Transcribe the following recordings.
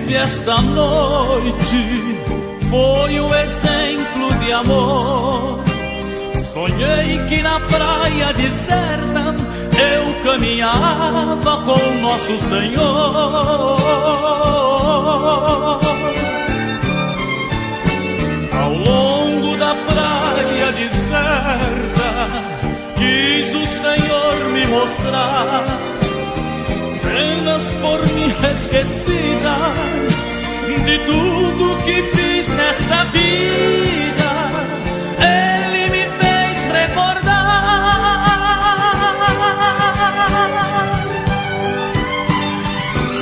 tive esta noite foi um exemplo de amor. Sonhei que na praia deserta eu caminhava com Nosso Senhor. Ao longo da praia deserta quis o Senhor me mostrar cenas por mim esquecidas de tudo que fiz nesta vida. Ele me fez recordar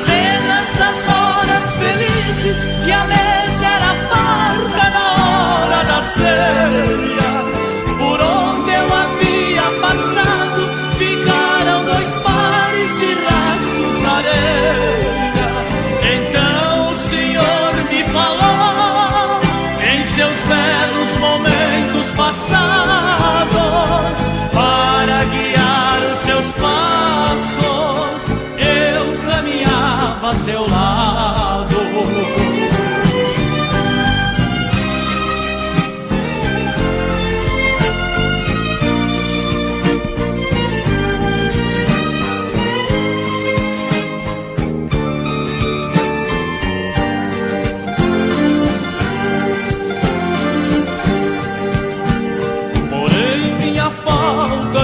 cenas das horas felizes que a mesa era farta na hora da ceia. Por onde eu havia passado ficaram 2 pares de rastros na areia. Então o Senhor me falou em seus belos momentos passados, para guiar os seus passos eu caminhava a seu lado.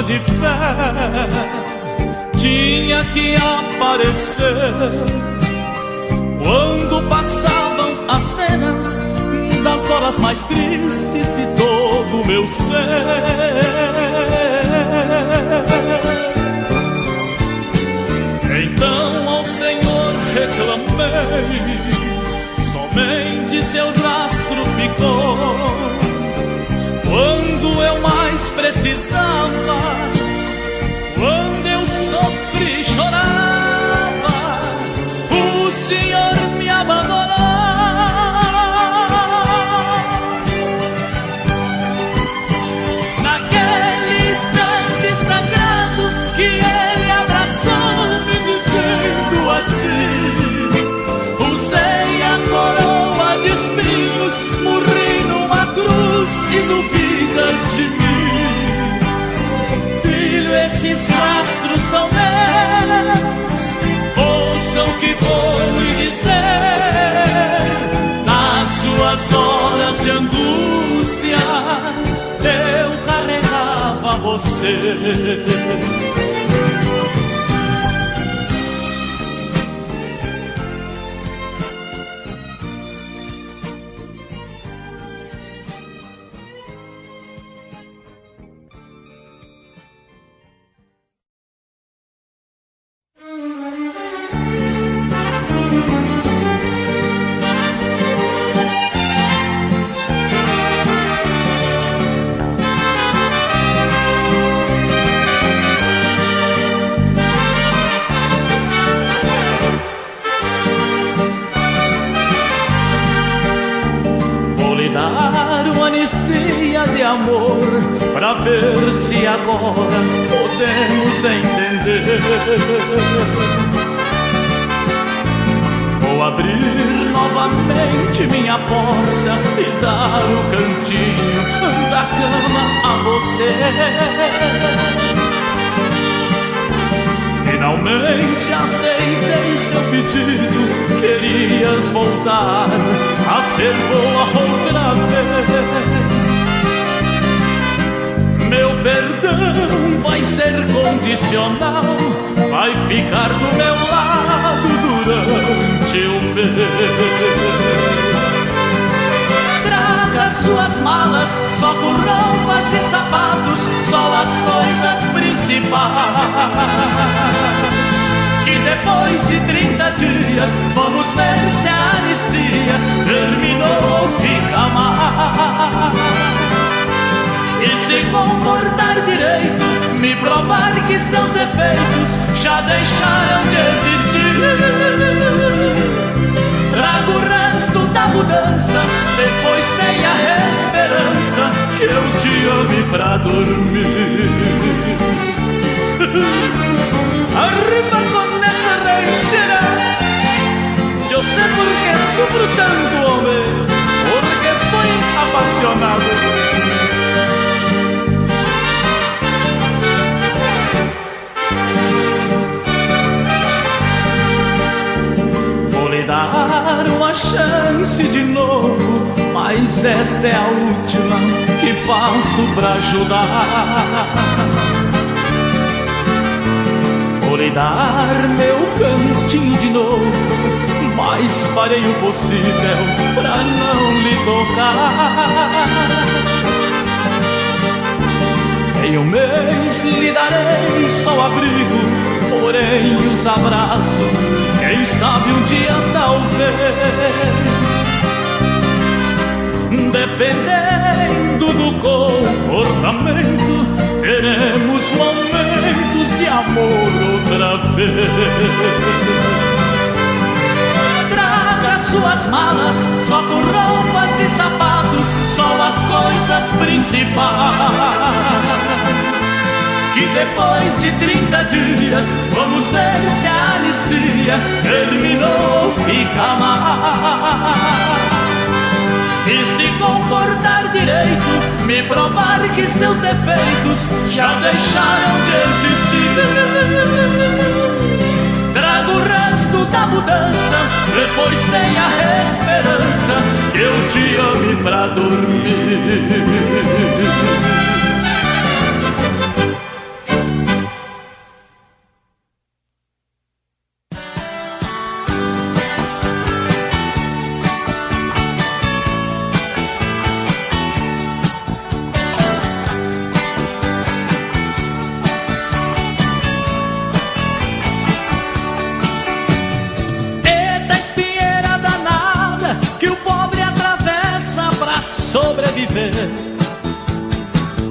De fé tinha que aparecer quando passavam as cenas das horas mais tristes de todo o meu ser. Então ao Senhor reclamei, somente seu rastro ficou. Quando eu mais precisava, quando eu sofri e chorava, o Senhor me abandonou. Naquele instante sagrado que Ele abraçou-me dizendo assim: usei a coroa de espinhos, morri numa cruz e duvidas de mim. Filho, esses rastros são meus, ouça o que vou lhe dizer. Nas suas horas de angústias eu carregava você. De amor, pra ver se agora podemos entender. Vou abrir novamente minha porta e dar o cantinho da cama a você. Finalmente aceitei seu pedido, querias voltar a ser boa outra vez. Meu perdão vai ser condicional, vai ficar do meu lado durante um mês. Traga suas malas, só com roupas e sapatos, só as coisas principais. E depois de 30 dias vamos ver se a anistia terminou ou fica mais. E se comportar direito, me provar que seus defeitos já deixaram de existir. Trago o resto da mudança, depois tenha esperança que eu te ame pra dormir. Arriba con esta ranchera, yo sé por qué danado. Vou lhe dar uma chance de novo, mas esta é a última que faço pra ajudar. Vou lhe dar meu cantinho de novo, mas farei o possível pra não lhe tocar. Em um mês lhe darei só o abrigo, porém os abraços, quem sabe um dia talvez. Dependendo do comportamento, teremos momentos de amor outra vez. Traga suas malas, só com roupas e sapatos, só as coisas principais. Que depois de 30 dias vamos ver se a anistia terminou, fica mais. E se comportar direito, me provar que seus defeitos já deixaram de existir. Traga o resto da mudança, depois tenha esperança que eu te ame pra dormir. Sobreviver,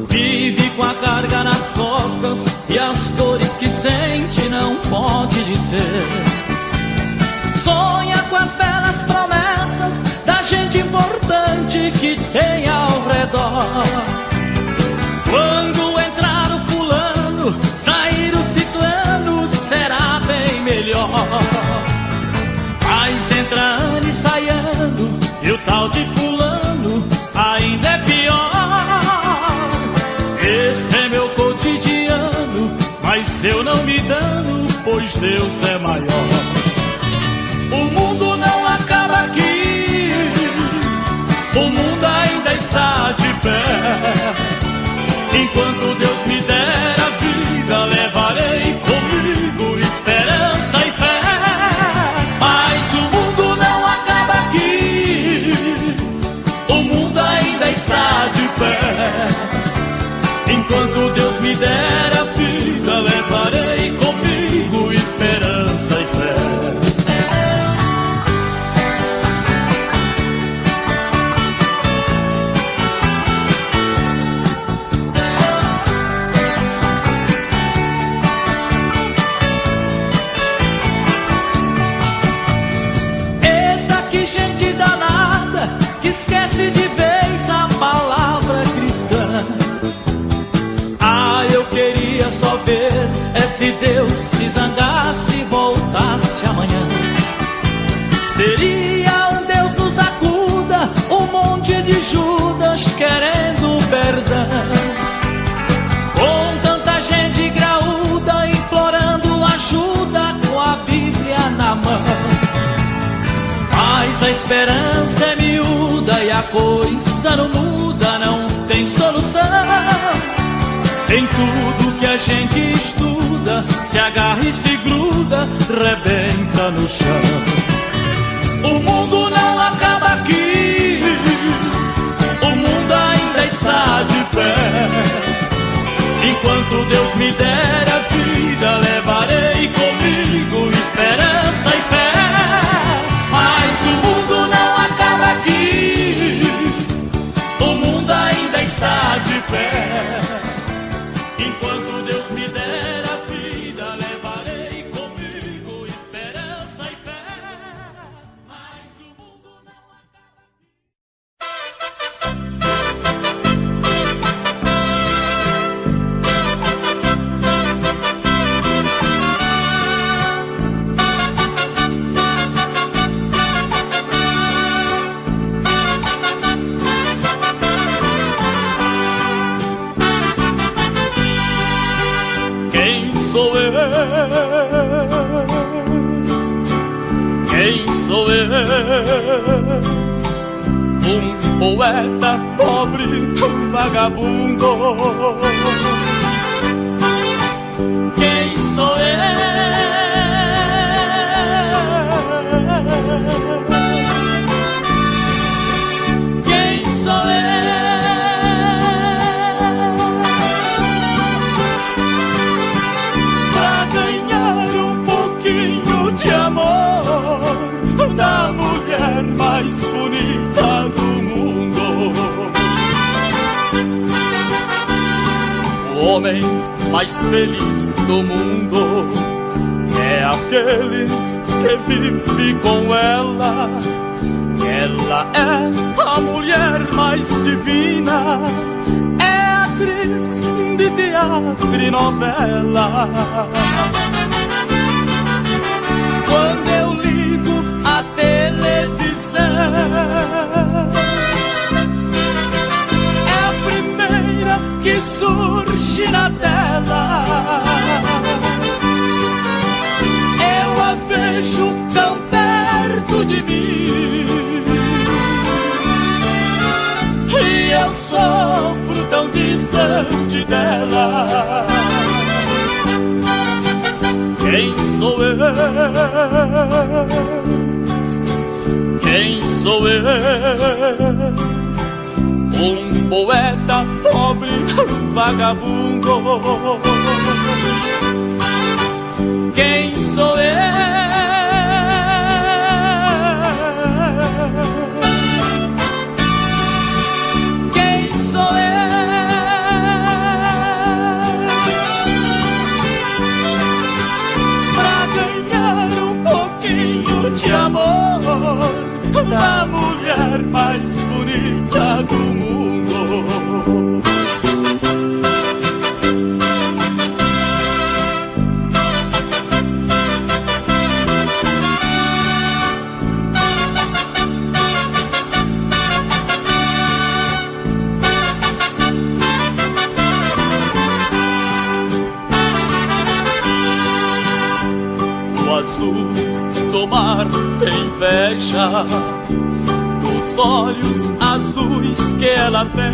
vive com a carga nas costas e as dores que sente não pode dizer. Sonha com as belas promessas da gente importante que tem ao redor. Quando entrar o fulano, sair o ciclano, será bem melhor. Mas entra ano e sai ano, e o tal de fulano ainda é pior. Esse é meu cotidiano, mas eu não me dano, pois Deus é maior. O mundo não acaba aqui, o mundo ainda está de pé. Enquanto Deus me der a vida, levarei comigo esperança e fé. Mas o mundo não acaba aqui, o mundo ainda está de pé. Enquanto Deus me der a vida, levarei comigo esperança e fé. Eita, que gente danada, que esquece de vez a palavra cristã. Ah, eu queria só ver se Deus se zangasse e voltasse amanhã. Seria um Deus nos acuda, um monte de Judas querendo perdão. Com tanta gente graúda implorando ajuda com a Bíblia na mão. Mas a esperança é miúda e a coisa não muda, não tem solução. Em tudo que a gente estuda, se agarra e se gruda, rebenta no chão. O mundo não acaba aqui, o mundo ainda está de pé. Enquanto Deus me der a vida, levarei comigo esperança e fé. Mas o mundo não acaba aqui, o mundo ainda está de pé. Enquanto Deus me der a vida, levarei comigo esperança e fé. Mas o mundo não Quem sou eu? Quem sou eu? Um poeta pobre, vagabundo. Quem sou eu? Quem sou eu? Pra ganhar um pouquinho de amor da mulher mais bonita do mundo. O homem mais feliz do mundo é aquele que vive com ela. Ela é a mulher mais divina, é atriz de teatro e novela. Quando eu ligo a televisão, é a primeira que surge na tela. Eu a vejo tão perto de mim e eu sofro tão distante dela. Quem sou eu? Quem sou eu? Um poeta pobre, vagabundo. Quem sou eu? Quem sou eu? Pra ganhar um pouquinho de amor da mulher mais bonita do mundo. O azul do mar tem inveja dos olhos azuis que ela tem.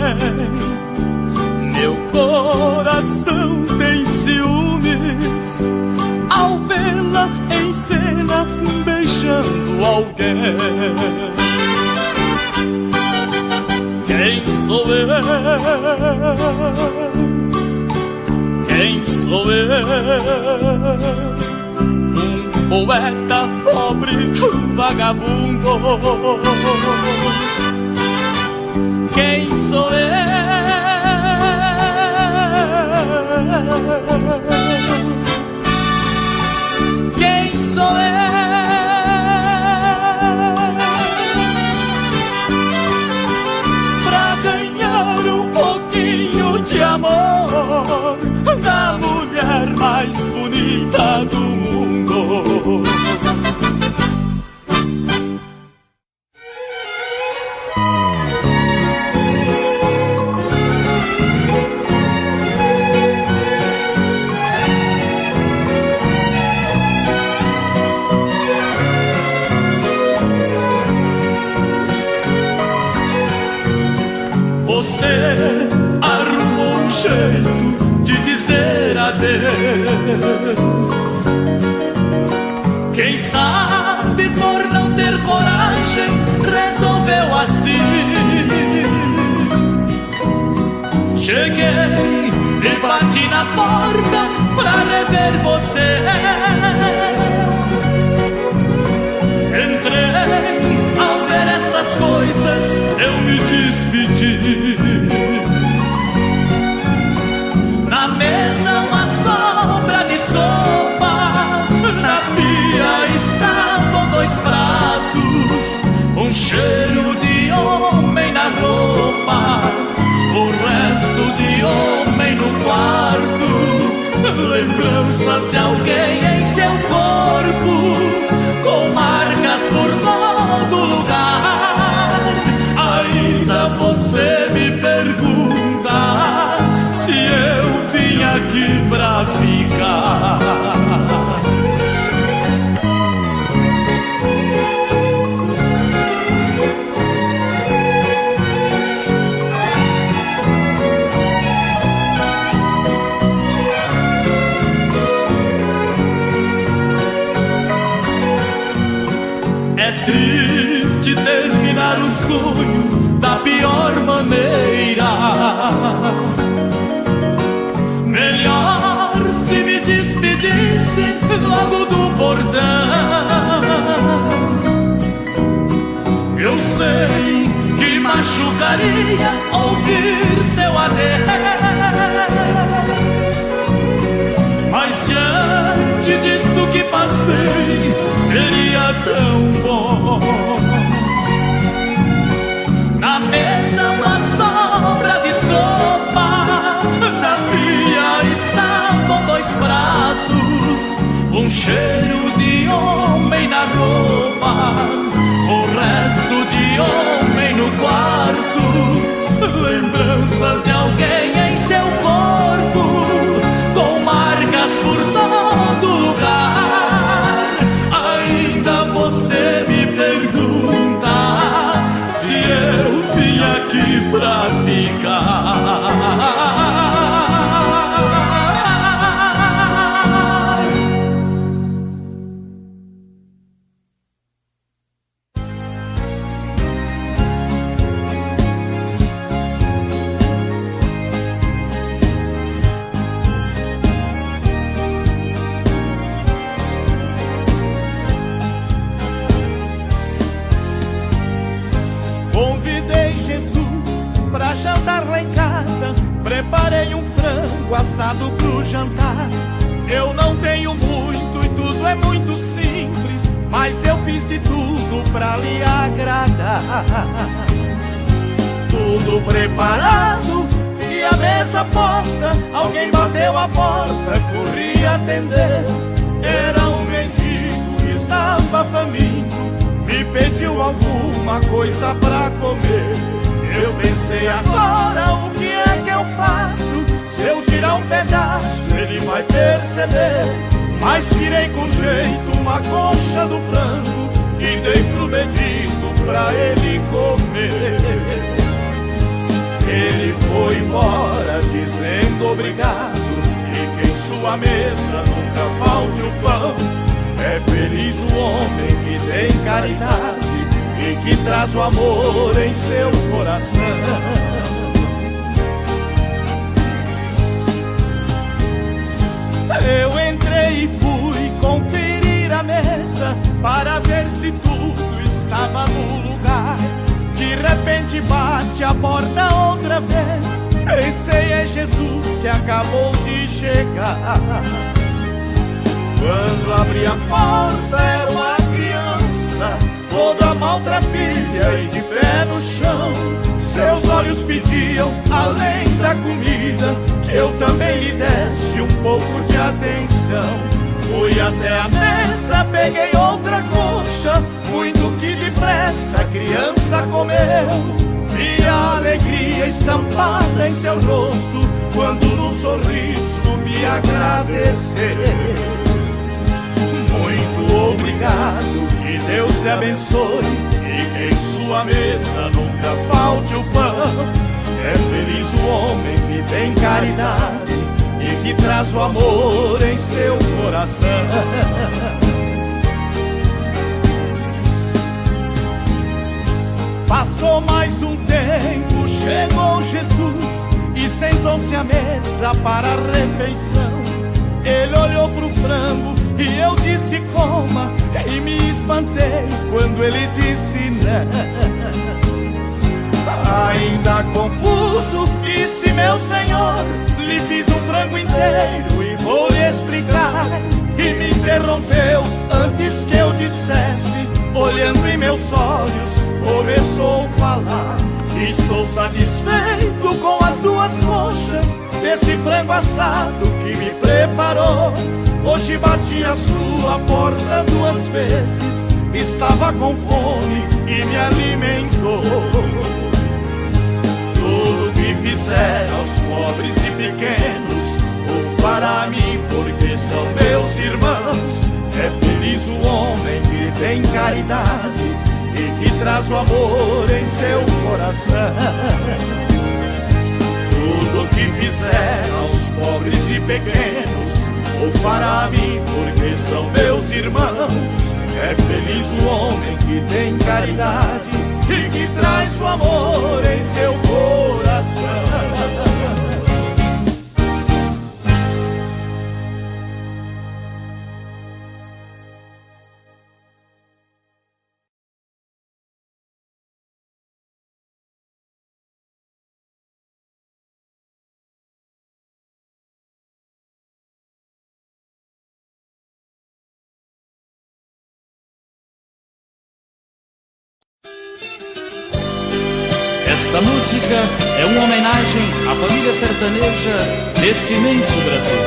Meu coração tem ciúmes ao vê-la em cena beijando alguém. Quem sou eu? Quem sou eu? Um poeta pobre, vagabundo. Quem sou eu? Quem sou eu? Pra ganhar um pouquinho de amor da mulher mais bonita do mundo. Você arrumou um jeito de dizer adeus. Quem sabe por não ter coragem resolveu assim. Cheguei e bati na porta pra rever você. Entrei, ao ver estas coisas eu me despedi. Na mesa uma sobra de sopa, na pia estavam 2 pratos, um cheiro de homem na roupa, o resto de homem no quarto, lembranças de alguém em seu corpo, com marcas por todo lugar. Ainda você me pergunta se eu vinha aqui pra ficar. É triste terminar o sonho da pior maneira. Melhor se me despedisse logo do portão. Eu sei que machucaria ouvir seu adeus, mas diante disto que passei seria tão bom. Na mesa uma sobra de sopa, na pia estavam 2 pratos, um cheiro de homem na roupa, o resto de homem no quarto, lembranças de alguém em seu corpo, com marcas por todo lugar. Ainda você me pergunta se eu vim aqui pra ficar. Jantar lá em casa, preparei um frango assado pro jantar. Eu não tenho muito e tudo é muito simples, mas eu fiz de tudo pra lhe agradar. Tudo preparado e a mesa posta, alguém bateu a porta, corri atender. Era um mendigo, estava faminto, me pediu alguma coisa pra comer. Eu pensei, agora o que é que eu faço? Se eu tirar um pedaço, ele vai perceber. Mas tirei com jeito uma coxa do frango e dei pro mendigo pra ele comer. Ele foi embora dizendo obrigado, e que em sua mesa nunca falte o pão. É feliz o homem que tem caridade e que traz o amor em seu coração. Eu entrei e fui conferir a mesa para ver se tudo estava no lugar. De repente bate a porta outra vez. Pensei, é Jesus que acabou de chegar. Quando abri a porta era uma criança, toda maltrapilha e de pé no chão. Seus olhos pediam, além da comida, que eu também lhe desse um pouco de atenção. Fui até a mesa, peguei outra coxa, muito que depressa a criança comeu. Vi a alegria estampada em seu rosto, quando num sorriso me agradeceu. Muito obrigado, que Deus te abençoe, e que em sua mesa nunca falte o pão. É feliz o homem que tem caridade e que traz o amor em seu coração. Passou mais um tempo, chegou Jesus e sentou-se à mesa para a refeição. Ele olhou pro frango e eu disse coma, e me espantei quando ele disse não. Ainda confuso, disse meu senhor, lhe fiz um frango inteiro e vou lhe explicar. E me interrompeu antes que eu dissesse, olhando em meus olhos, começou a falar. Estou satisfeito com as 2 coxas desse frango assado que me preparou. Hoje bati a sua porta 2 vezes, estava com fome e me alimentou. Tudo que fizer aos pobres e pequenos, o tem caridade e que traz o amor em seu coração. Tudo que fizer aos pobres e pequenos, ou para mim, porque são meus irmãos. É feliz o homem que tem caridade e que traz o amor em seu coração. Esta música é uma homenagem à família sertaneja deste imenso Brasil.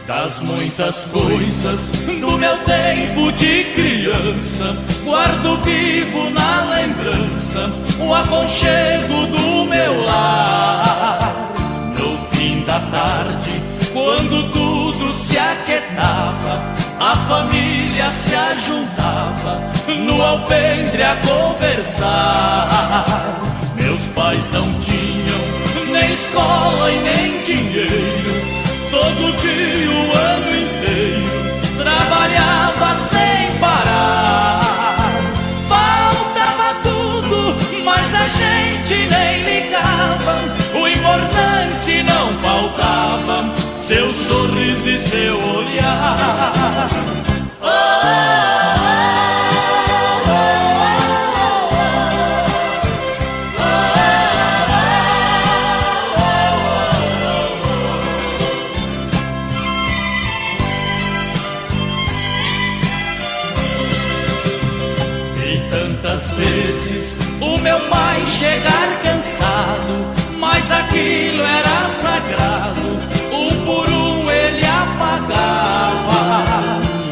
Das muitas coisas do meu tempo de criança, guardo vivo na lembrança o aconchego do meu lar. No fim da tarde, quando tudo se aquietava, a família se ajuntava no alpendre a conversar. Meus pais não tinham nem escola e nem dinheiro. Todo dia, o ano inteiro, trabalhava sem parar. Faltava tudo, mas a gente nem ligava. O importante não faltava, seu sorriso e seu olhar. Oh, oh, tantas vezes o meu pai chegar cansado, mas aquilo era sagrado, um por um ele apagava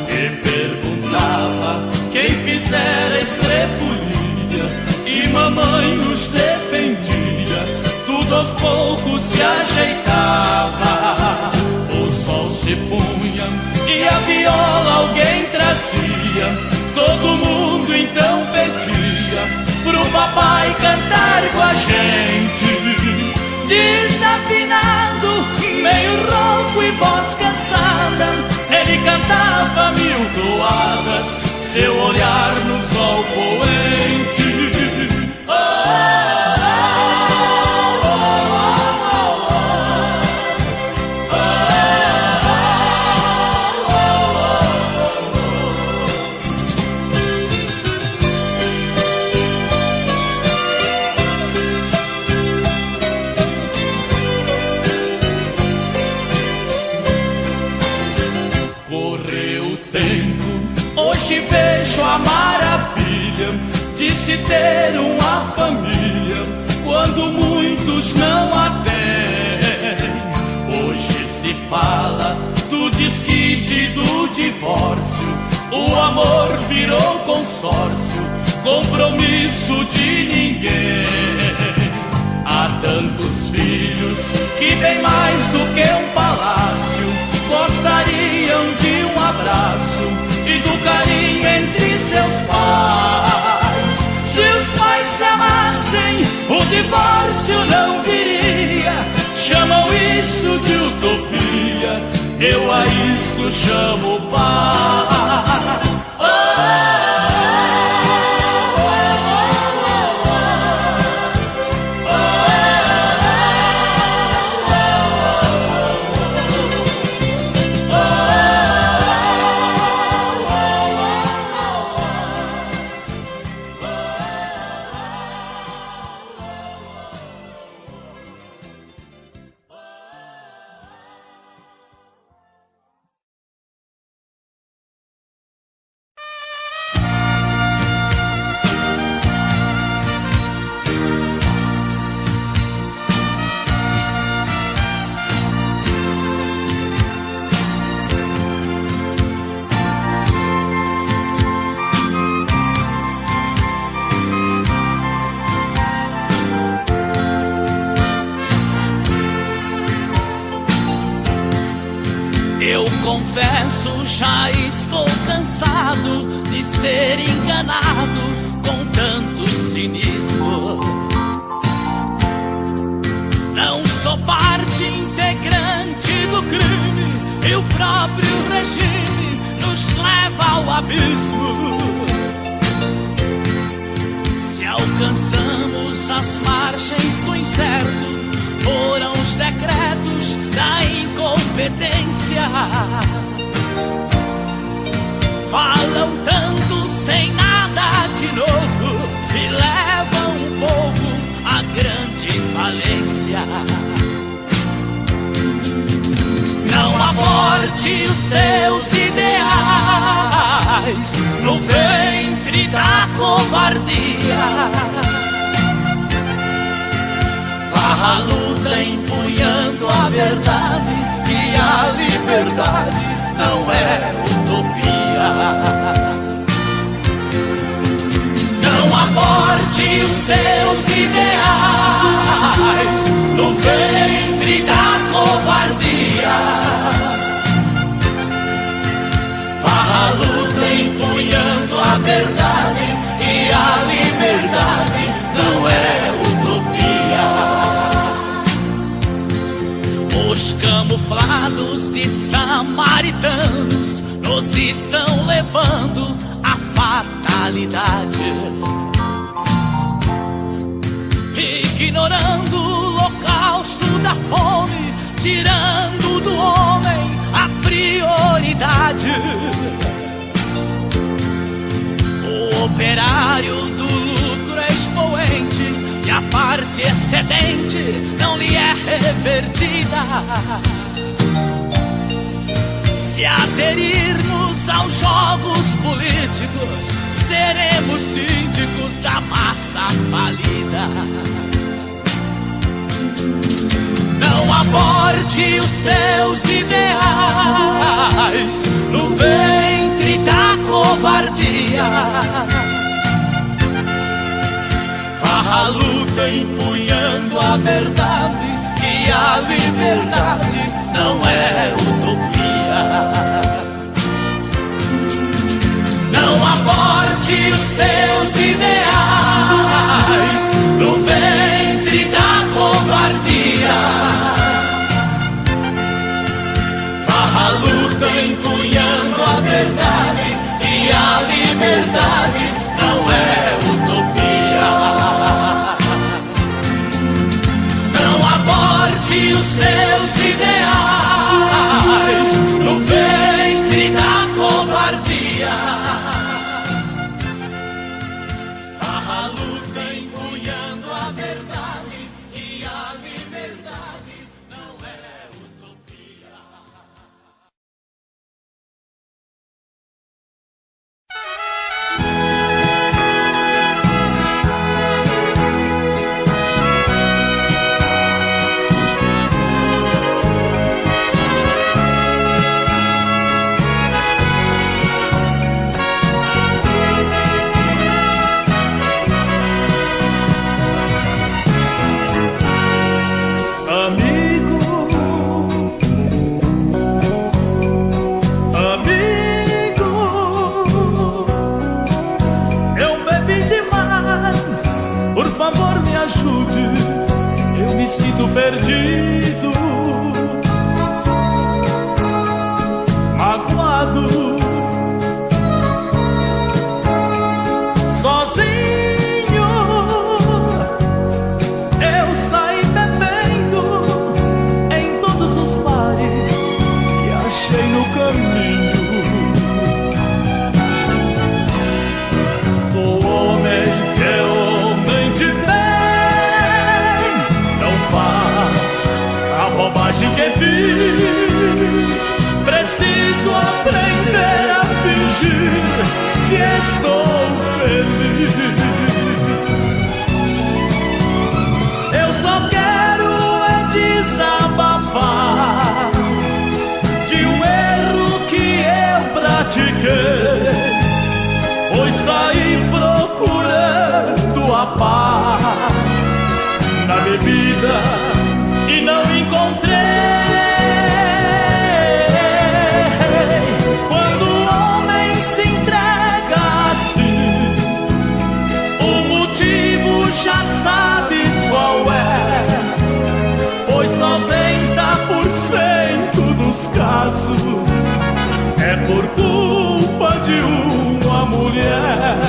e perguntava quem fizera estrepulia, e mamãe nos defendia, tudo aos poucos se ajeitava. O sol se punha e a viola alguém trazia, todo mundo então pedia pro papai cantar com a gente. Desafinado, meio rouco e voz cansada, ele cantava mil toadas, seu olhar no sol poente. Oh, hoje vejo a maravilha de se ter uma família, quando muitos não a têm. Hoje se fala do desquite, do divórcio, o amor virou consórcio, compromisso de ninguém. Há tantos filhos que bem mais do que um palácio gostariam de um abraço e do carinho entre seus pais. Se os pais se amassem, o divórcio não viria. Chamam isso de utopia, eu a isto chamo paz. confesso, já estou cansado de ser enganado com tanto cinismo. Não sou parte integrante do crime, e o próprio regime nos leva ao abismo. Se alcançamos as margens do incerto, foram os decretos da incompetência. Falam tanto sem nada de novo e levam o povo à grande falência. Não aborte os teus ideais no ventre da covardia. Vá à luta empunhando a verdade, que a liberdade não é utopia. Não aborte os teus ideais no ventre da covardia. Vá à luta empunhando a verdade, que a liberdade não é utopia. Os camuflados de samaritanos nos estão levando à fatalidade, ignorando o holocausto da fome, tirando do homem a prioridade. O operário do lucro expoente e a parte excedente não lhe é revertida. Se aderirmos aos jogos políticos, seremos síndicos da massa falida. Não aborte os teus ideais no ventre da covardia. Vá à luta empunhando a verdade, que a liberdade não é utopia. Não aborte os teus ideais no ventre da covardia. Vá à luta empunhando a verdade, que a liberdade não é utopia. Não aborte os teus ideais no ventre da covardia. Vá à luta empunhando a verdade, que a liberdade não é utopia. Eu me sinto perdido, magoado, sozinho. Eu saí bebendo em todos os bares que achei no caminho. O homem que é homem de bem não faz a bobagem que fiz. Preciso aprender a fingir que estou feliz. Eu só quero é desabafar de um erro que eu pratiquei, pois saí procurando a paz na bebida e não encontrei. casos é por culpa de uma mulher.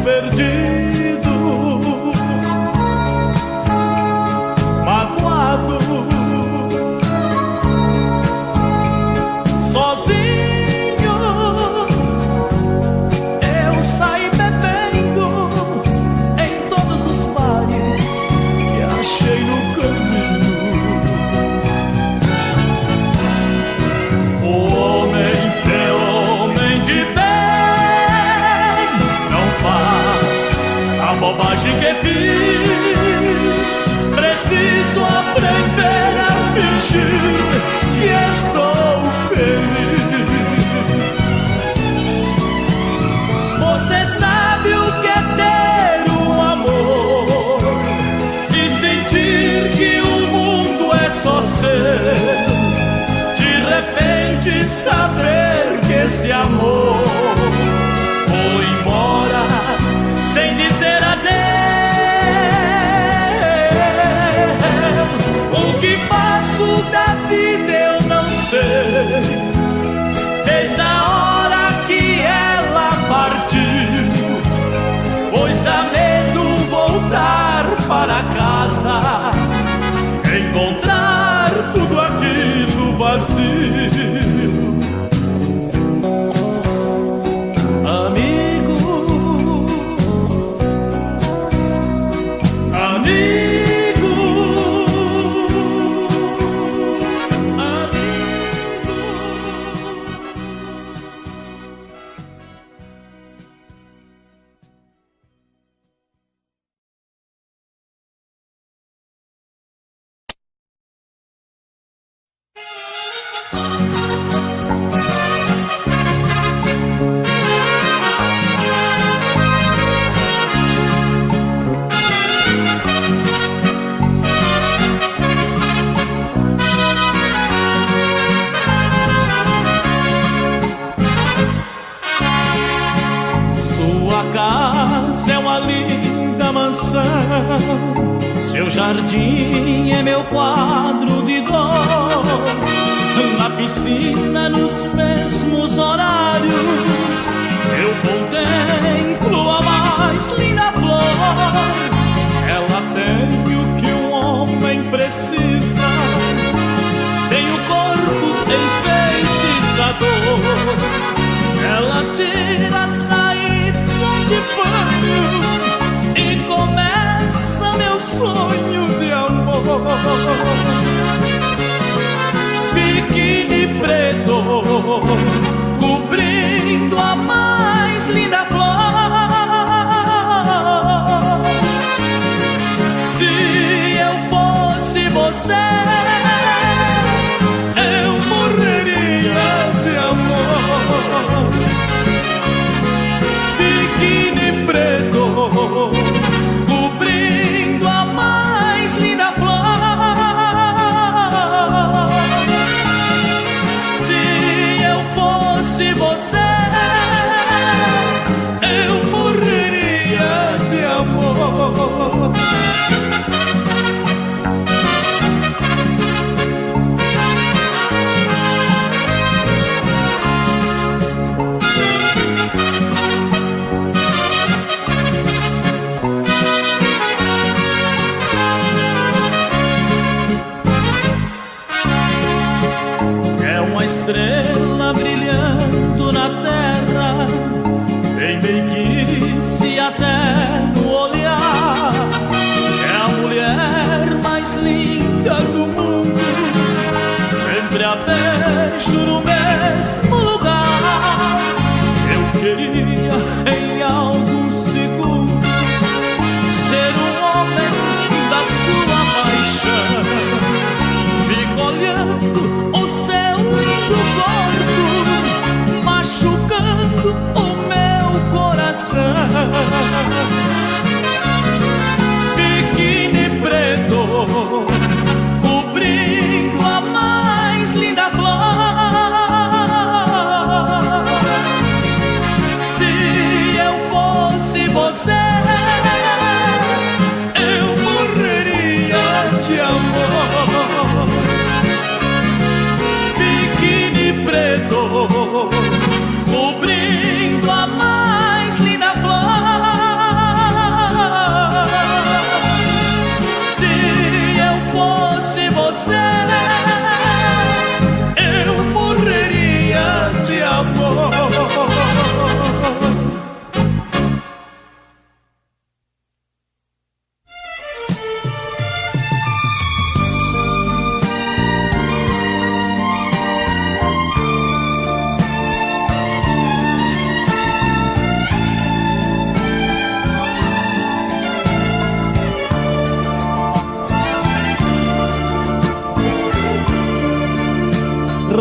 Perdido, magoado, sozinho, eu saí bebendo em todos os bares que achei no caminho. O homem que é homem de bem a bobagem que fiz, preciso aprender a fingir que estou feliz. Você sabe o que é ter um amor e sentir que o mundo é só seu. De repente saber que esse amor foi embora sem dizer adeus. O que faço da vida eu não sei. Desde a hora que ela partiu, pois dá medo voltar para casa, encontrar tudo aquilo vazio. Seu jardim é meu quadro de dor. Na piscina, nos mesmos horários, eu contemplo a mais linda flor. Ela tem o que um homem precisa, tem o corpo, tem feitiçador. Ela tira a saída de banho e começa meu sonho de amor. Biquíni preto cobrindo a mais linda flor. Se eu fosse você, eu morreria de amor. Biquíni preto cobrindo a mais linda flor. Se eu fosse você, Biquíni preto cobrindo a mais linda flor. Se eu fosse você, eu morreria de amor. Biquíni preto cobrindo a mais linda flor. Se eu fosse você, eu morreria de amor.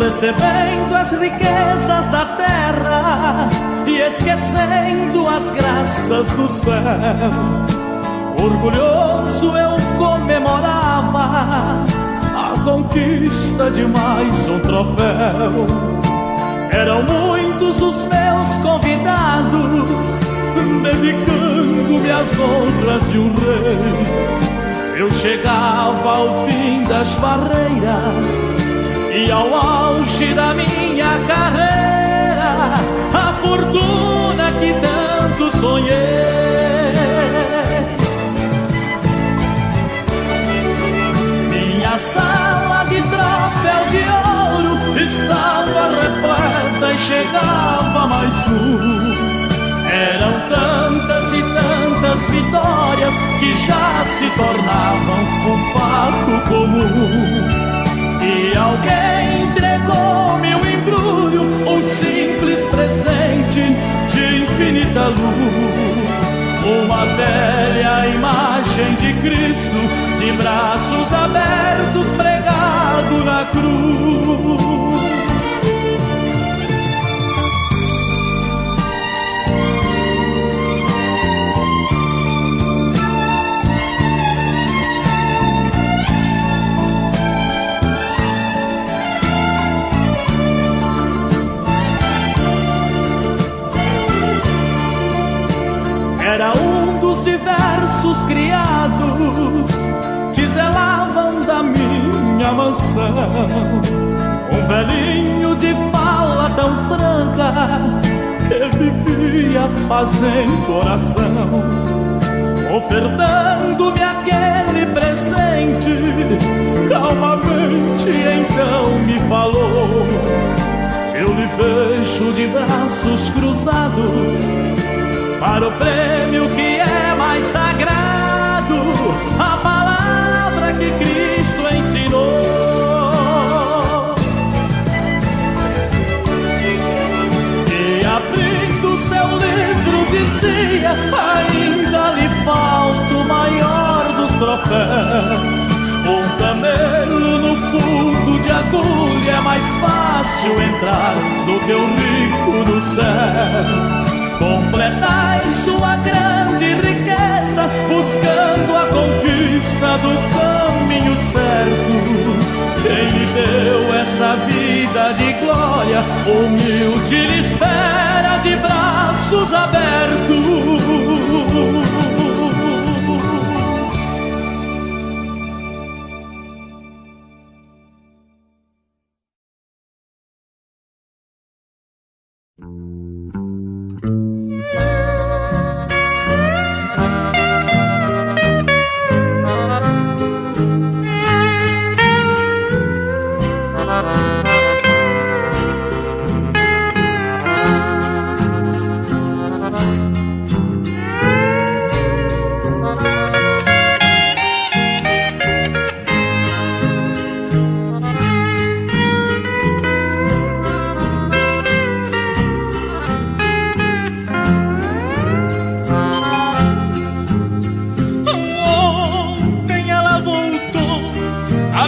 Recebendo as riquezas da terra e esquecendo as graças do céu, orgulhoso eu comemorava a conquista de mais um troféu. Eram muitos os meus convidados, dedicando-me às honras de um rei. Eu chegava ao fim das barreiras e ao auge da minha carreira, a fortuna que tanto sonhei. Minha sala de troféu de ouro estava repleta e chegava mais um. Eram tantas e tantas vitórias que já se tornavam um fato comum. E alguém entregou-me um embrulho, um simples presente de infinita luz. Uma velha imagem de Cristo, de braços abertos, pregado na cruz. Era um dos diversos criados que zelavam da minha mansão. Um velhinho de fala tão franca que vivia fazendo oração, ofertando-me aquele presente. Calmamente então me falou: eu lhe vejo de braços cruzados para o prêmio que é mais sagrado, a palavra que Cristo ensinou. E abrindo seu livro dizia: ainda lhe falta o maior dos troféus. Um camelo no fundo de agulha é mais fácil entrar do que um rico no céu. Completai sua grande riqueza, buscando a conquista do caminho certo. Quem lhe deu esta vida de glória, humilde lhe espera de braços abertos.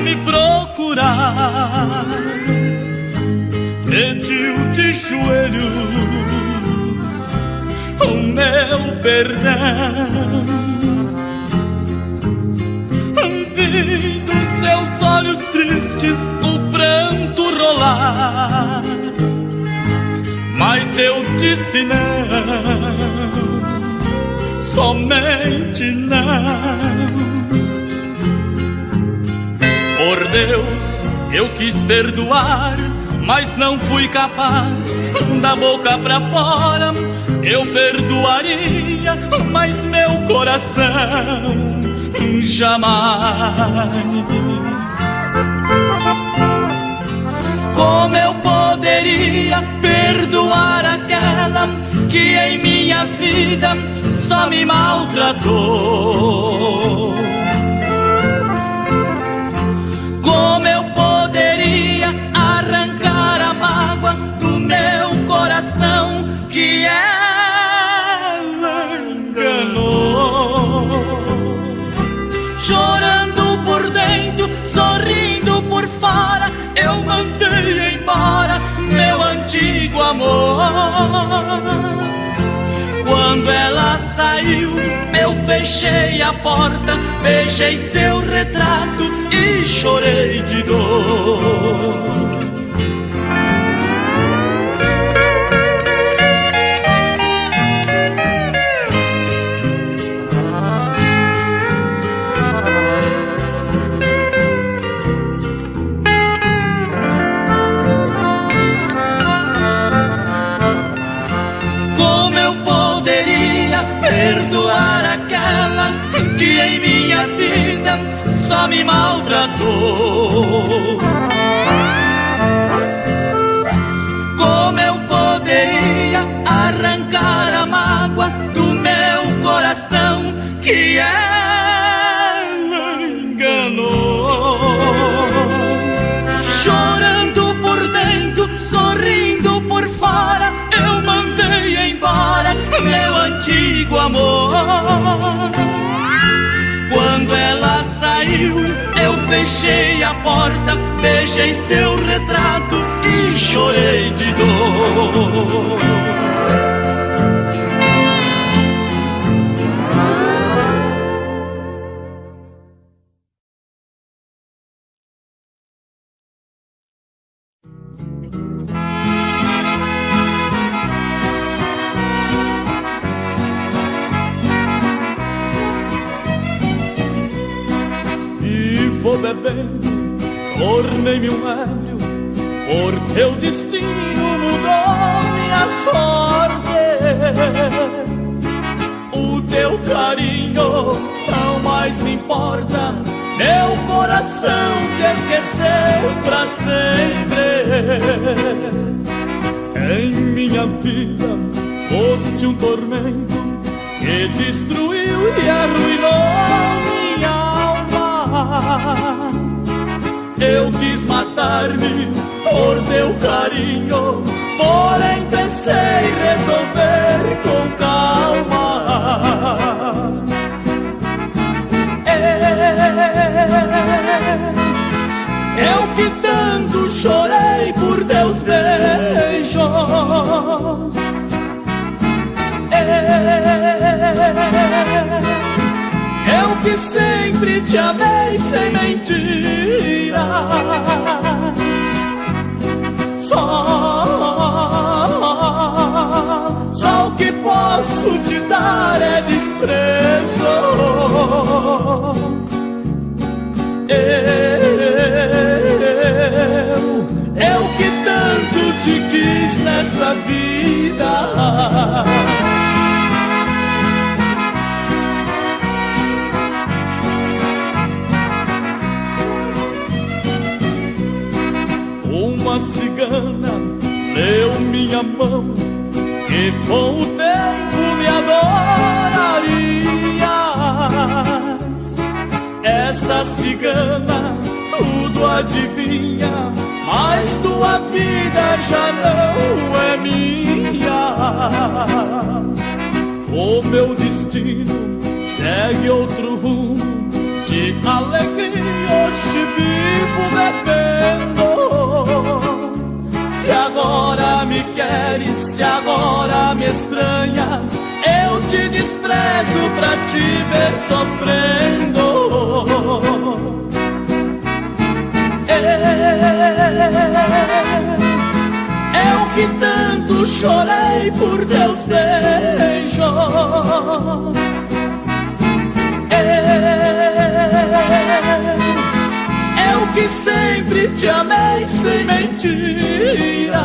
Me procurar, pediu de joelhos o meu perdão. Vi dos seus olhos tristes o pranto rolar, mas eu disse não, somente não. Por Deus, eu quis perdoar, mas não fui capaz. Da boca pra fora eu perdoaria, mas meu coração jamais. Como eu poderia perdoar aquela que em minha vida só me maltratou? Como eu poderia arrancar a mágoa do meu coração que ela enganou? Chorando por dentro, sorrindo por fora, eu mandei embora meu antigo amor. Quando ela saiu, eu fechei a porta, beijei seu retrato e chorei de dor. Perdoar aquela que em minha vida só me maltratou? Como eu poderia arrancar a mágoa do meu coração que ela enganou? Chorando por dentro, sorrindo por fora, eu mandei embora meu antigo amor. Quando ela saiu, eu fechei a porta, beijei seu retrato e chorei de dor. Vou bebendo, tornei-me um ébrio, por teu destino mudou minha sorte. O teu carinho não mais me importa, meu coração te esqueceu pra sempre. Em minha vida foste um tormento que destruiu e arruinou minha alma. Eu quis matar-me por teu carinho, porém pensei resolver com calma. Eu que tanto chorei por teus beijos, eu que sempre te amei sem mentiras. Só o que posso te dar é desprezo. Eu que tanto te quis nesta vida. Uma cigana deu minha mão e com o tempo me adorarias. Esta cigana tudo adivinha, mas tua vida já não é minha. O meu destino segue outro rumo, de alegria hoje vivo bebendo. Se agora me queres Se agora me estranhas, eu te desprezo pra te ver sofrendo. Eu que tanto chorei por teus beijos, eu que sempre te amei sem mentiras.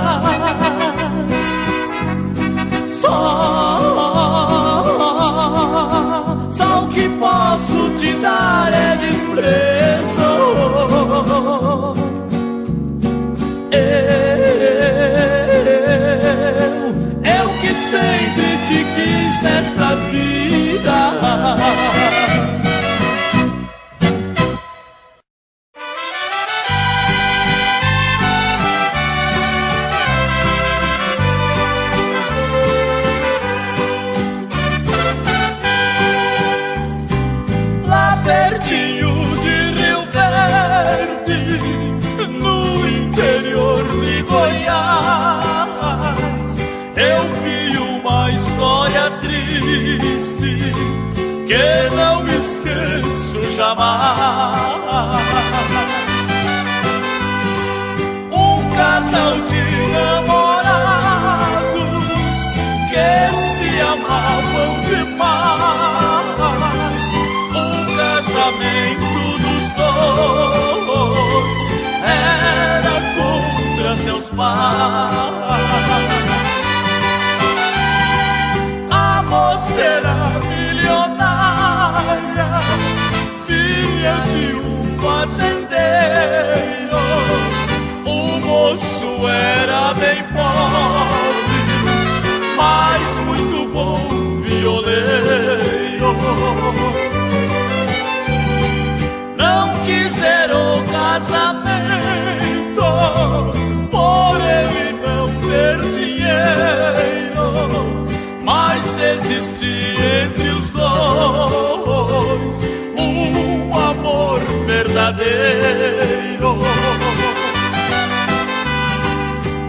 Só o que posso te dar é desprezo. Eu que sempre te quis nesta vida. Que não esqueço jamais. Um casal de namorados que se amavam demais. Um casamento dos dois era contra seus pais. A moça era milionária, filha de um fazendeiro. O moço era bem pobre, mas muito bom violeiro. Não quiseram casamento, por ele não ter dinheiro, mas existia entre os dois um amor verdadeiro.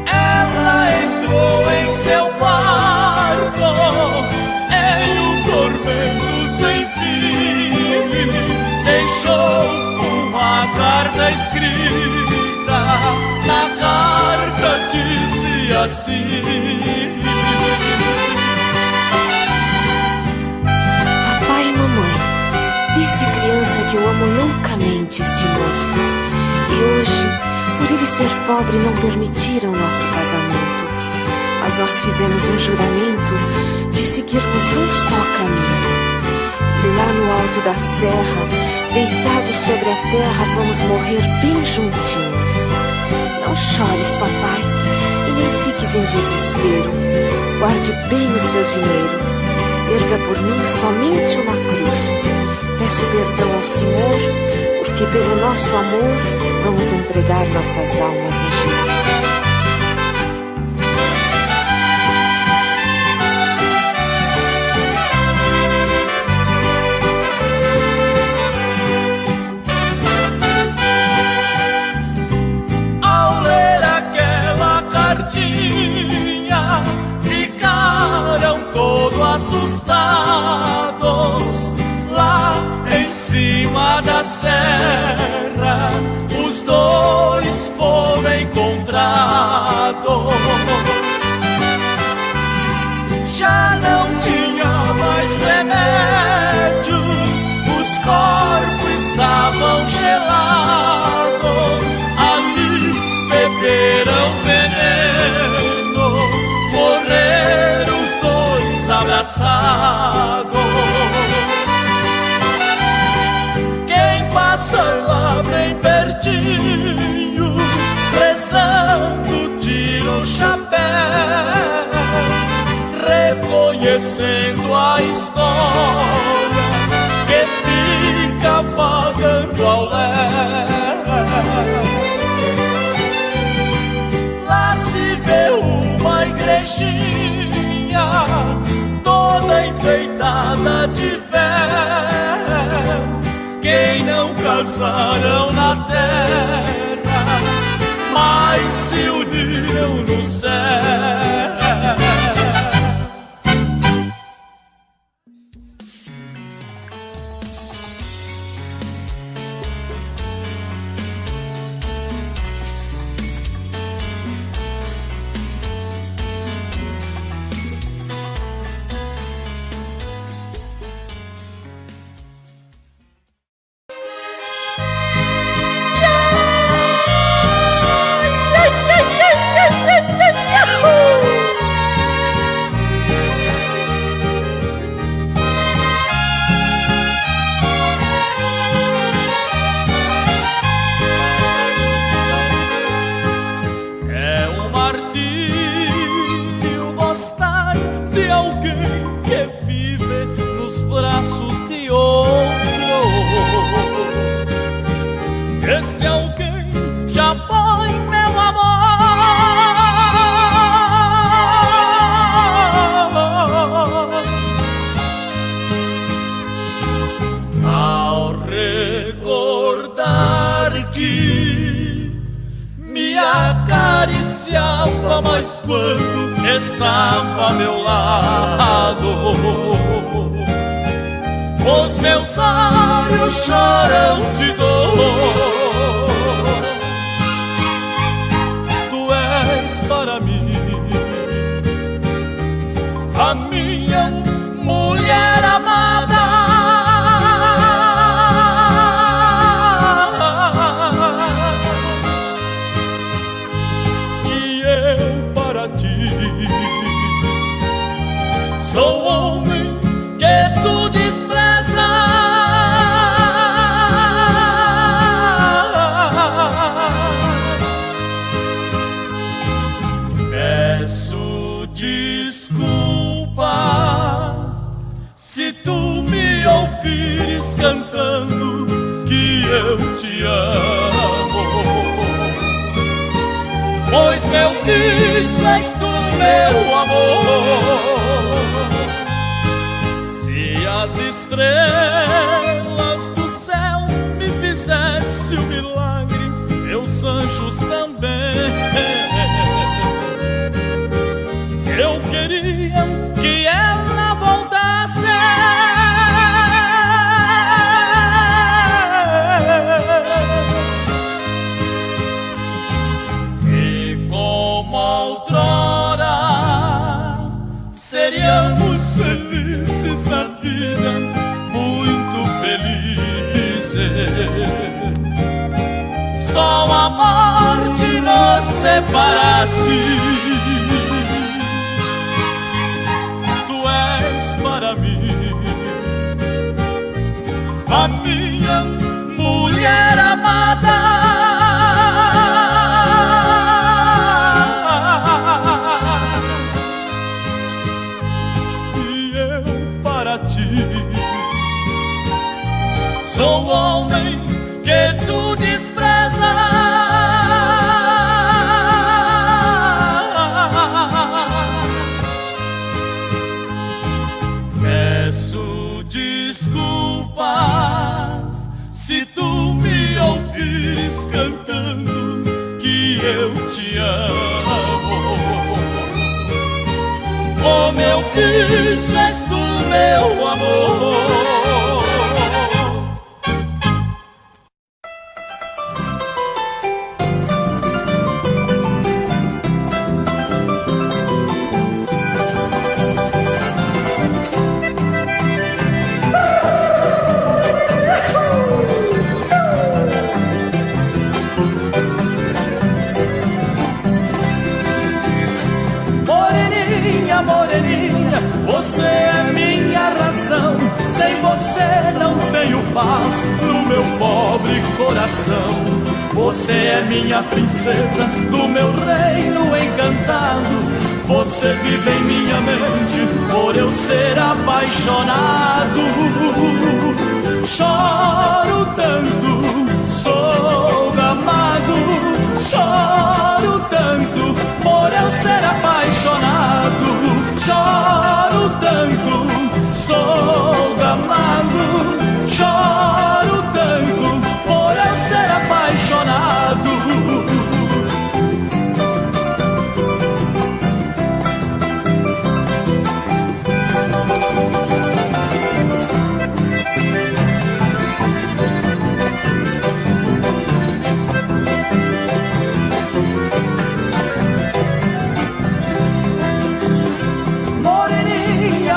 Ela entrou em seu quarto em um tormento sem fim, deixou uma carta escrita. Na carta dizia assim: desde criança que eu amo loucamente este moço, e hoje, por ele ser pobre, não permitiram nosso casamento. Mas nós fizemos um juramento de seguirmos um só caminho. E lá no alto da serra, deitados sobre a terra, vamos morrer bem juntinhos. Não chores, papai, e nem fiques em desespero. Guarde bem o seu dinheiro. Erga por mim somente uma cruz. Peço perdão ao Senhor, porque pelo nosso amor vamos entregar nossas almas a Jesus. Ao ler aquela cartinha, ficaram todos assustados. Lá em cima da serra, os dois foram encontrados. Já não tinha mais remédio, os corpos estavam gelados. Ali beberam veneno, morreram os dois abraçados. Passa lá bem pertinho, rezando, tira o chapéu, reconhecendo a história que fica vagando ao léu. Lá se vê uma igrejinha toda enfeitada de véu. Quem não casaram na terra, mas se uniram no céu. estava a meu lado. Os meus olhos choram de dor. Tu és para mim a minha mulher amada. E eu para ti sou o homem que tu desprezas. Peço desculpas se tu me ouvires cantando que eu te amo, pois meu vício és tu, meu amor. Se as estrelas do céu me fizesse o milagre, meus anjos também, eu queria que ela voltasse. E como outrora seríamos felizes na vida, muito felizes. Só a morte nos separasse. Para mim a minha mulher amada. E eu para ti sou o homem que tu desprezas. Se tu me ouvires cantando que eu te amo, oh meu vício és tu, meu amor. Você é minha razão, sem você não tenho paz no meu pobre coração. Você é minha princesa do meu reino encantado. Você vive em minha mente por eu ser apaixonado. Choro tanto, sou amado. Choro tanto por eu ser apaixonado. Choro tanto, sou amado. Choro tanto por eu ser apaixonado.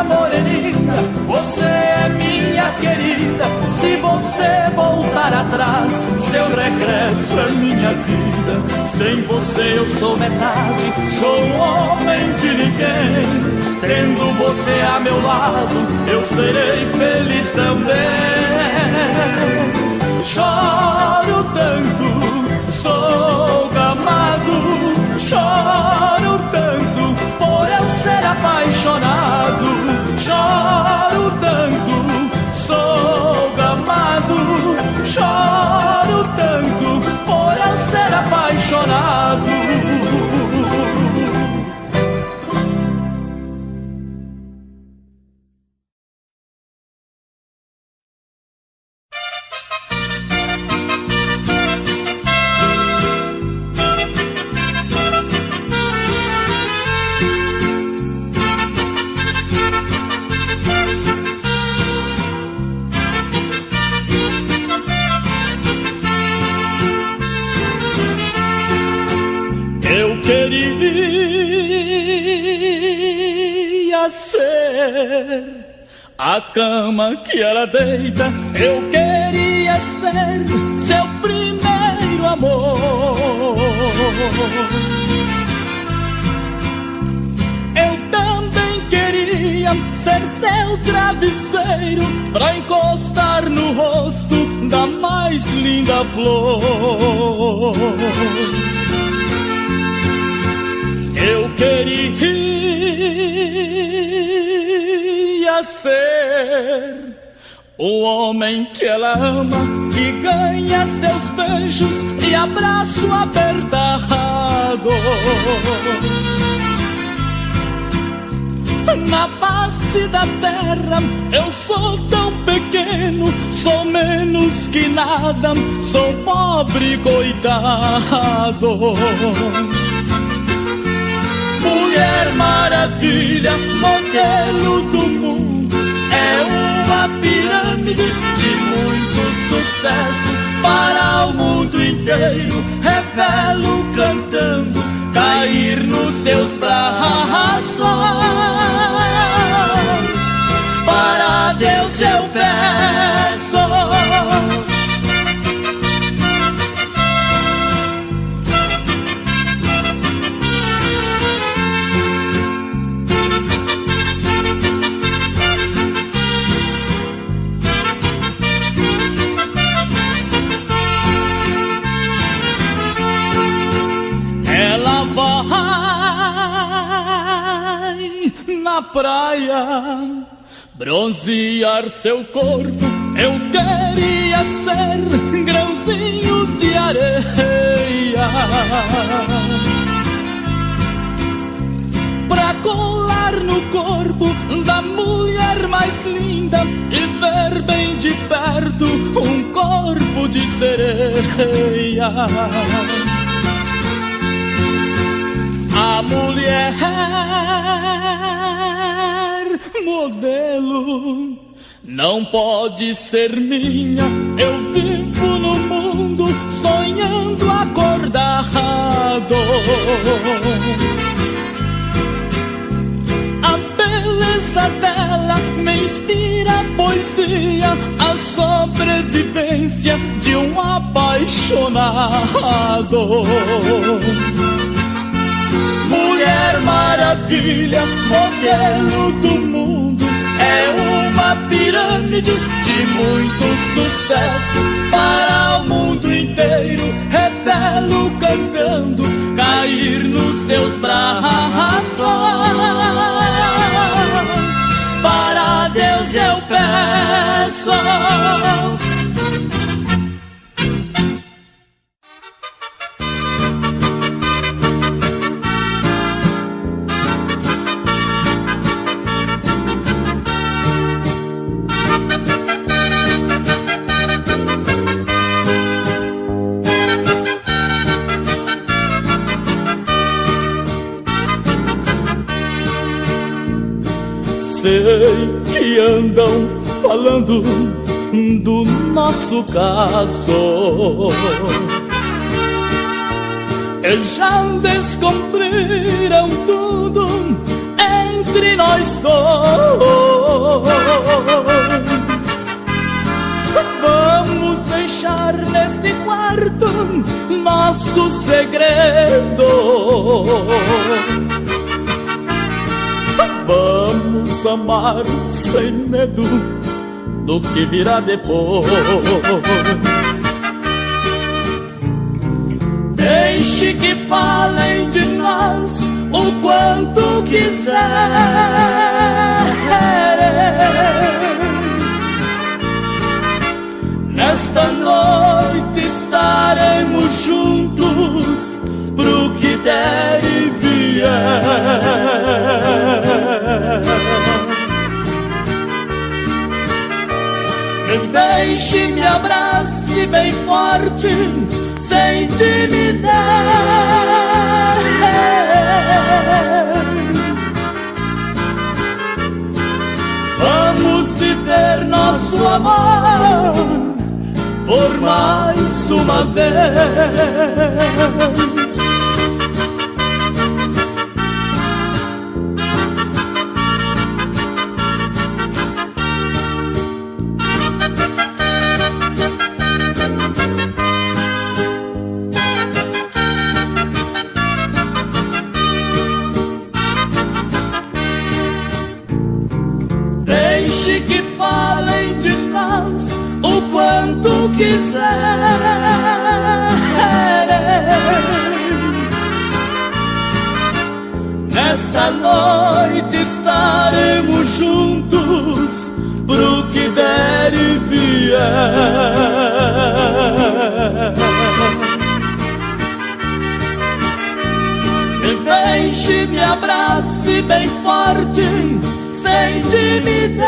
Moreninha, você é minha querida. Se você voltar atrás, seu regresso é minha vida. Sem você eu sou metade, sou um homem de ninguém. Tendo você a meu lado, eu serei feliz também. Choro tanto, sou amado. Choro tanto por eu ser apaixonado. Choro tanto, sou amado. Choro tanto por eu ser apaixonado. queria ser a cama que ela deita, eu queria ser seu primeiro amor. Eu também queria ser seu travesseiro pra encostar no rosto da mais linda flor. Eu queria ser o homem que ela ama, que ganha seus beijos e abraço apertado. Na face da terra eu sou tão pequeno, sou menos que nada, sou pobre coitado. Mulher Maravilha, modelo do mundo, é uma pirâmide de muito sucesso para o mundo inteiro. Revelo cantando, cair nos seus braços. Para Deus eu peço. Ela vai na praia bronzear seu corpo, eu queria ser grãozinhos de areia pra colar no corpo da mulher mais linda e ver bem de perto um corpo de sereia. A mulher modelo não pode ser minha, eu vivo no mundo sonhando acordado. A beleza dela me inspira poesia, a sobrevivência de um apaixonado. Mulher Maravilha, modelo do mundo, é uma pirâmide de muito sucesso para o mundo inteiro. Revelo cantando, cair nos seus braços. Para Deus eu peço. Sei que andam falando do nosso caso, eles já descobriram tudo entre nós dois. Vamos deixar neste quarto nosso segredo. Vamos amar sem medo do que virá depois. Deixe que falem de nós o quanto quiserem. Nesta noite estaremos juntos pro que der e vier. Me deixe, me abrace bem forte, sem timidez. Vamos viver nosso amor por mais uma vez. Deixe que falem de nós o quanto quiserem. Nesta noite estaremos juntos pro que der e vier. Me deixe, me abrace bem forte, sem timidez.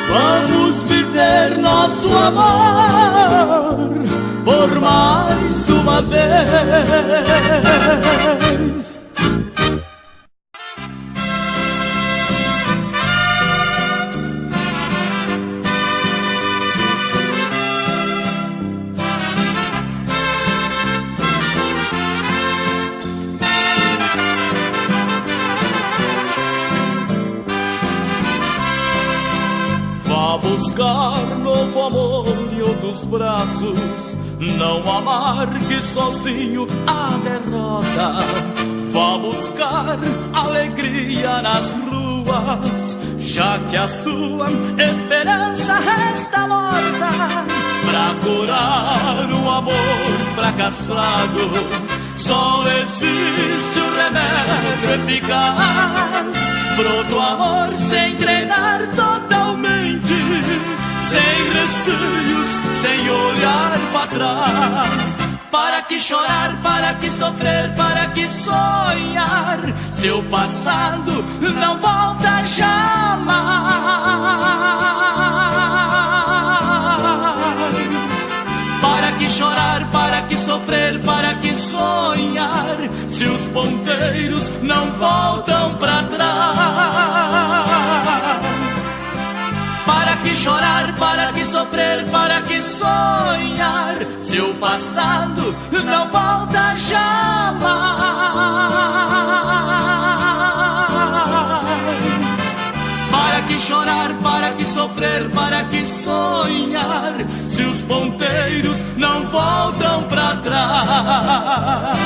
Vamos viver nosso amor por mais uma vez. Buscar novo amor em outros braços, não amargue sozinho a derrota. Vá buscar alegria nas ruas, já que a sua esperança resta morta. Pra curar o amor fracassado, só existe um remédio eficaz. Pro amor se entregar totalmente, sem receios, sem olhar para trás. Para que chorar, para que sofrer, para que sonhar? Seu passado não volta jamais. Para que chorar, para que sofrer, para que sonhar? Se os ponteiros não voltam para trás. Para que chorar, para que sofrer, para que sonhar? Se o passado não volta jamais. Para que chorar, para que sofrer, para que sonhar? Se os ponteiros não voltam para trás.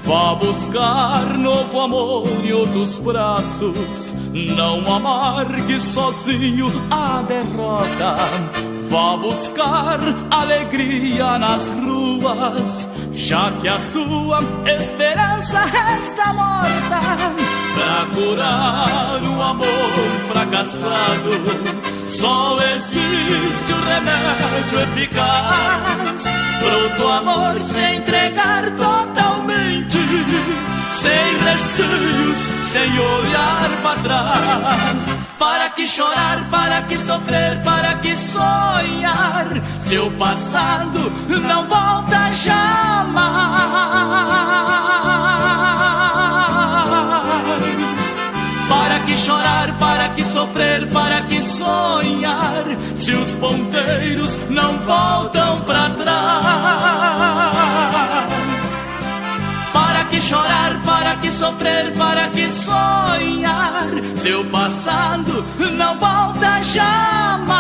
Vá buscar novo amor em outros braços, não amargue sozinho a derrota. Vá buscar alegria nas ruas, já que a sua esperança resta morta. Pra curar o amor fracassado, só existe um remédio eficaz. Pro amor se entregar totalmente, sem receios, sem olhar para trás. Para que chorar, para que sofrer, para que sonhar? Seu passado não volta jamais. Para que chorar, para que sofrer, para que sonhar? Se os ponteiros não voltam para trás. Para que chorar, para que sofrer, para que sonhar? Seu passado não volta jamais.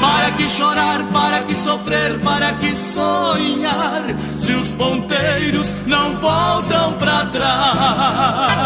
Para que chorar, para que sofrer, para que sonhar? Se os ponteiros não voltam para trás.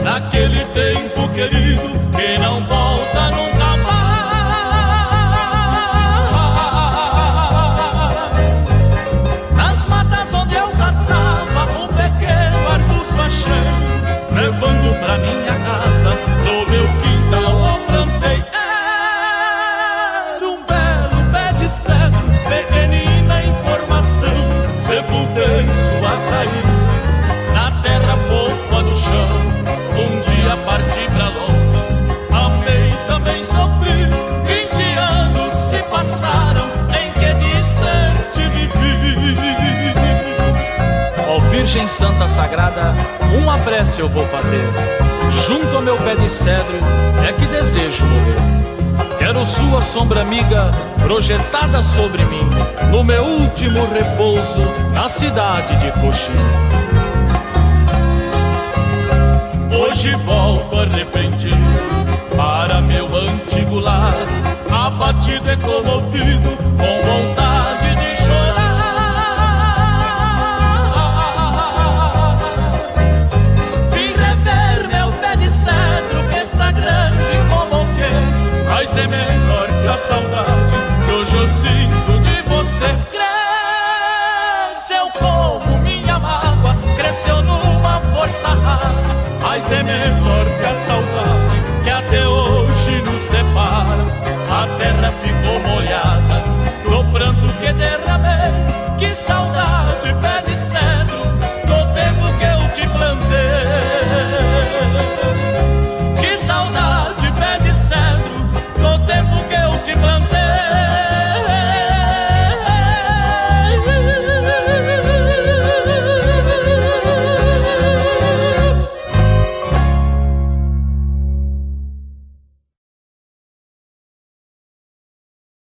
Naquele tempo querido que não volta nunca mais. Nas matas onde eu caçava, um pequeno arbusto achei, levando pra minha casa uma prece eu vou fazer. Junto ao meu pé de cedro é que desejo morrer. Quero sua sombra amiga projetada sobre mim, no meu último repouso na cidade de Coxim. Hoje volto arrependido para meu antigo lar, abatido e comovido, com vontade de chorar. Vim rever meu pé de cedro que está grande como o quê, mas é menor que a saudade que hoje eu sinto de você. Cresceu como minha mágoa, cresceu numa força rara, mas é menor